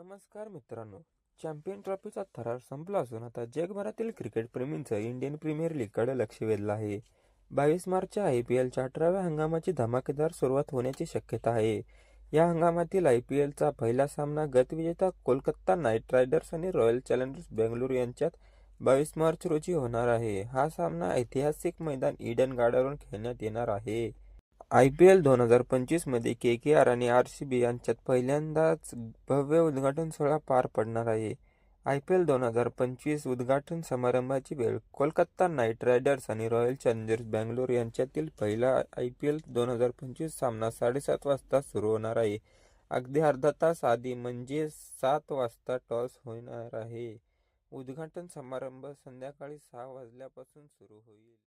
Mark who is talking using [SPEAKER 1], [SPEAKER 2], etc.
[SPEAKER 1] नमस्कार मित्रांनो. चॅम्पियन ट्रॉफीचा थरार संपला असून आता जगभरातील क्रिकेट प्रेमींचं इंडियन प्रीमियर लीगकडे लक्ष वेधलं आहे. 22 मार्चच्या IPLच्या 18व्या हंगामाची धमाकेदार सुरुवात होण्याची शक्यता आहे. या हंगामातील IPLचा पहिला सामना गतविजेता कोलकाता नाईट रायडर्स आणि रॉयल चॅलेंजर्स बेंगळुरू यांच्यात 22 मार्च रोजी होणार आहे. हा सामना ऐतिहासिक मैदान ईडन गार्डनवर खेळण्यात येणार आहे. IPL 2025 मध्ये KKR आणि RCB यांच्यात पहिल्यांदाच भव्य उद्घाटन सोहळा पार पडणार आहे. IPL 2025 उद्घाटन समारंभाची वेळ कोलकाता नाईट रायडर्स आणि रॉयल चॅलेंजर्स बेंगळुरू यांच्यातील पहिला IPL 2025 सामना 7:30 वाजता सुरू होणार आहे. अगदी अर्धा तास आधी म्हणजे 7 वाजता टॉस होणार आहे. उद्घाटन समारंभ संध्याकाळी 6 वाजल्यापासून सुरू होईल.